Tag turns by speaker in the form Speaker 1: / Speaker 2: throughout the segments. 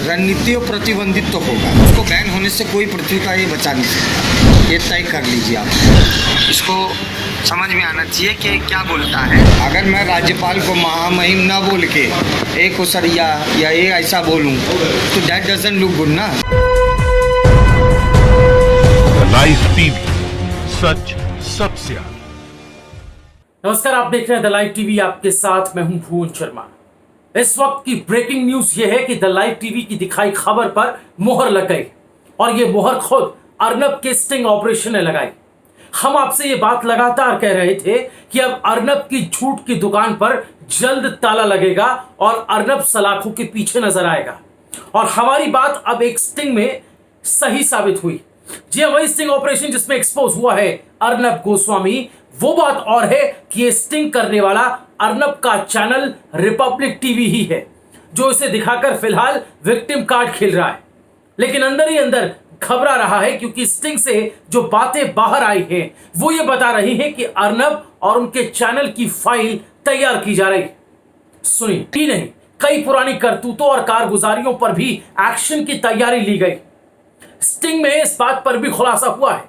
Speaker 1: रणनीतियों प्रतिबंधित तो होगा, उसको बैन होने से कोई पत्रिका ये बचा नहीं सकता। ये तय कर लीजिए आप। इसको समझ में आना चाहिए कि क्या बोलता है। अगर मैं राज्यपाल को महामहिम न बोल के एक उसरिया या एक ऐसा बोलूं तो दैट डजंट लुक गुड ना।
Speaker 2: लाइव टीवी, सच सबसे आगे।
Speaker 3: नमस्कार, आप देख रहे हैं द लाइव टीवी। आपके साथ मैं हूं भुवन शर्मा। इस वक्त की ब्रेकिंग न्यूज ये है कि द लाइव टीवी की दिखाई खबर पर मोहर लग गई और ये मोहर खुद अर्नब के स्टिंग ऑपरेशन ने लगाई। हम आपसे ये बात लगातार कह रहे थे कि अब अर्नब की झूठ की दुकान पर जल्द ताला लगेगा और अर्नब सलाखों के पीछे नजर आएगा, और हमारी बात अब एक स्टिंग में सही साबित हुई। जी हाँ, वही स्टिंग ऑपरेशन जिसमें एक्सपोज हुआ है अर्नब गोस्वामी। वो बात और है कि ये स्टिंग करने वाला अर्नब का चैनल रिपब्लिक टीवी ही है, जो इसे दिखाकर फिलहाल विक्टिम कार्ड खेल रहा है, लेकिन अंदर ही अंदर घबरा रहा है, क्योंकि स्टिंग से जो बातें बाहर आई हैं वो ये बता रही हैं कि अर्नब और उनके चैनल की फाइल तैयार की जा रही है। सुनिए, ही नहीं, कई पुरानी करतूतों और कारगुजारियों पर भी एक्शन की तैयारी ली गई। स्टिंग में इस बात पर भी खुलासा हुआ है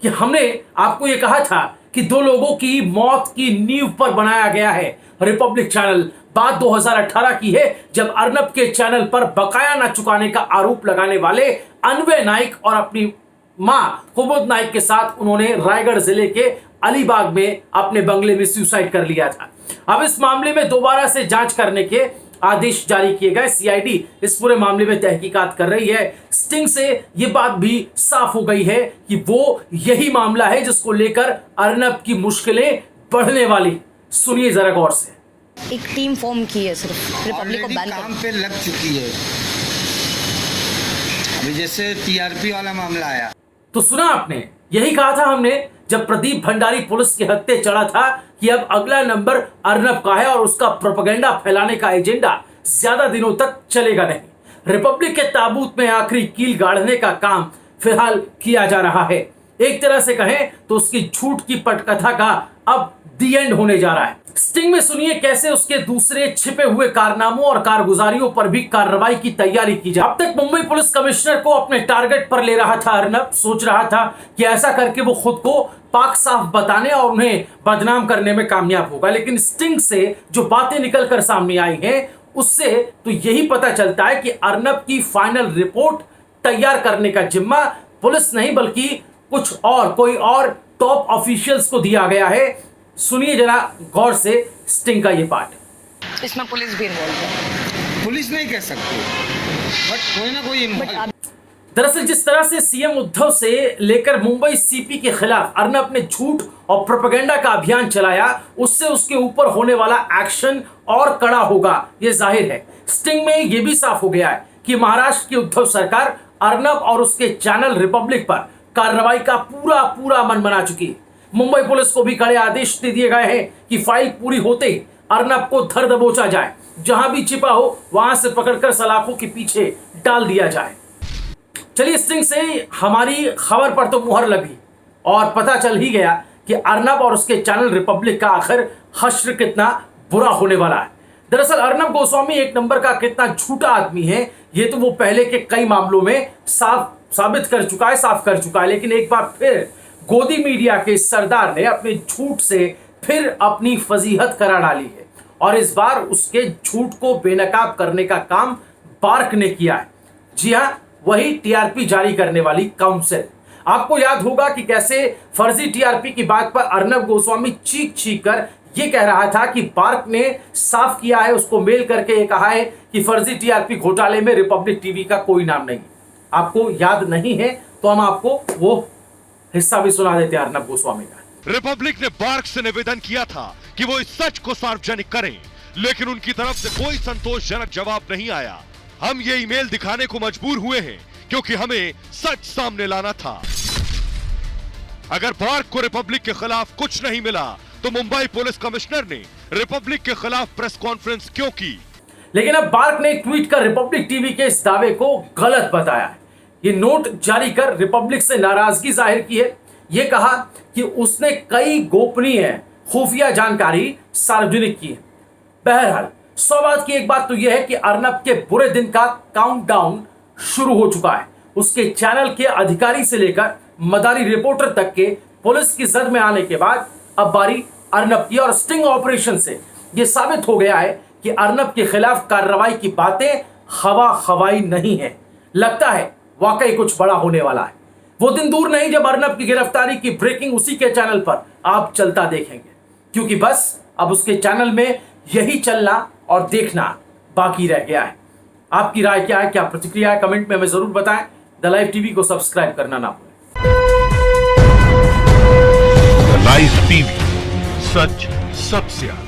Speaker 3: कि हमने आपको यह कहा था कि 2 लोगों की मौत की नींव पर बनाया गया है रिपब्लिक चैनल। बात 2018 की है, जब अर्नब के चैनल पर बकाया न चुकाने का आरोप लगाने वाले अन्वय नाइक और अपनी मां कुमुद नाइक के साथ उन्होंने रायगढ़ जिले के अलीबाग में अपने बंगले में सुसाइड कर लिया था। अब इस मामले में दोबारा से जांच करने के आदेश जारी किए गए। सीआईडी इस पूरे मामले में तहकीकात कर रही है। स्टिंग से यह बात भी साफ हो गई है कि वो यही मामला है जिसको लेकर अर्नब की मुश्किलें बढ़ने वाली। सुनिए जरा गौर से।
Speaker 4: एक टीम फॉर्म की है सिर्फ रिपब्लिक को बैन
Speaker 1: काम पे लग चुकी है। अभी जैसे टीआरपी वाला मामला आया
Speaker 3: तो सुना आपने, यही कहा था हमने जब प्रदीप भंडारी पुलिस के हत्थे चढ़ा था कि अब अगला नंबर अर्नब का है और उसका प्रोपेगेंडा फैलाने का एजेंडा ज्यादा दिनों तक चलेगा नहीं। रिपब्लिक के ताबूत में आखिरी कील गाड़ने का काम फिलहाल किया जा रहा है। एक तरह से कहें तो उसकी झूठ की पटकथा का अब दी एंड होने जा रहा है। स्टिंग में सुनिए कैसे उसके दूसरे छिपे हुए कारनामों और कारगुजारियों पर भी कार्रवाई की तैयारी की जाए। अब तक मुंबई पुलिस कमिश्नर को अपने टारगेट पर ले रहा था अर्नब। सोच रहा था कि ऐसा करके वो खुद को पाक साफ बताने और उन्हें बदनाम करने में कामयाब होगा, लेकिन स्टिंग से जो बातें निकलकर सामने आई हैं उससे तो यही पता चलता है कि अर्नब की फाइनल रिपोर्ट तैयार करने का जिम्मा पुलिस नहीं बल्कि कोई और टॉप ऑफिशियल्स को दिया गया है। सुनिए जरा गौर से स्टिंग का ये पार्ट।
Speaker 4: इसमें पुलिस भी इन्वॉल्व है।
Speaker 1: पुलिस नहीं कह सकती, बट कोई ना कोई
Speaker 3: दरअसल जिस तरह से सीएम उद्धव से लेकर मुंबई सीपी के खिलाफ अर्नब ने झूठ और प्रोपेगेंडा का अभियान चलाया, उससे उसके ऊपर होने वाला एक्शन और कड़ा होगा, ये जाहिर है। स्टिंग में ये भी साफ हो गया है कि महाराष्ट्र की उद्धव सरकार अर्नब और उसके चैनल रिपब्लिक पर कार्रवाई का पूरा मन बना चुकी है। मुंबई पुलिस को भी कड़े आदेश दे दिए गए हैं कि फाइल पूरी होते ही अर्नब को धर दबोचा जाए, जहां भी छिपा हो वहां से पकड़कर सलाखों के पीछे डाल दिया जाए। चलिए, स्टिंग से हमारी खबर पर तो मुहर लगी और पता चल ही गया कि अर्नब और उसके चैनल रिपब्लिक का आखिर हश्र कितना बुरा होने वाला है। दरअसल अर्नब गोस्वामी एक नंबर का कितना झूठा आदमी है ये तो वो पहले के कई मामलों में साबित कर चुका है, लेकिन एक बार फिर गोदी मीडिया के सरदार ने अपने झूठ से फिर अपनी फजीहत करा डाली है, और इस बार उसके झूठ को बेनकाब करने का काम बार्क ने किया है। जी हाँ, वही टीआरपी जारी करने वाली काउंसिल। आपको याद होगा कि कैसे फर्जी टीआरपी की बात पर अर्नब गोस्वामी चीख कर ये कह रहा था कि बार्क ने साफ किया है, उसको मेल करके ये कहा है कि फर्जी टीआरपी घोटाले में रिपब्लिक टीवी का कोई नाम नहीं। आपको याद नहीं है तो हम आपको वो हिस्सा भी सुना देते हैं अर्नब गोस्वामी का।
Speaker 2: रिपब्लिक ने बार्क से निवेदन किया था कि वो इस सच को सार्वजनिक करें, लेकिन उनकी तरफ से कोई संतोषजनक जवाब नहीं आया। हम ये ईमेल दिखाने को मजबूर हुए हैं क्योंकि हमें सच सामने लाना था। अगर बार्क को रिपब्लिक के खिलाफ कुछ नहीं मिला तो मुंबई पुलिस कमिश्नर ने रिपब्लिक के खिलाफ प्रेस कॉन्फ्रेंस क्यों की?
Speaker 3: लेकिन अब बार्क ने ट्वीट कर रिपब्लिक टीवी के इस दावे को गलत बताया है। ये नोट जारी कर रिपब्लिक से नाराजगी जाहिर की है। ये कहा कि उसने कई गोपनीय खुफिया जानकारी सार्वजनिक की है। बहरहाल 100 बात की एक बात तो यह है कि अर्नब के बुरे दिन का काउंटडाउन शुरू हो चुका है। उसके चैनल के अधिकारी से लेकर मदारी रिपोर्टर तक के पुलिस की जद में आने के बाद अब बारी अर्नब की, और स्टिंग ऑपरेशन से यह साबित हो गया है कि अर्नब के खिलाफ कार्रवाई की बातें हवा हवाई नहीं है। लगता है वाकई कुछ बड़ा होने वाला है। वो दिन दूर नहीं जब अर्नब की गिरफ्तारी की ब्रेकिंग उसी के चैनल पर आप चलता देखेंगे, क्योंकि बस अब उसके चैनल में यही चलना और देखना बाकी रह गया है। आपकी राय क्या है, क्या प्रतिक्रिया है, कमेंट में हमें जरूर बताएं। द लाइव टीवी को सब्सक्राइब करना ना भूलें।
Speaker 2: लाइव टीवी, सच सबसे आगे।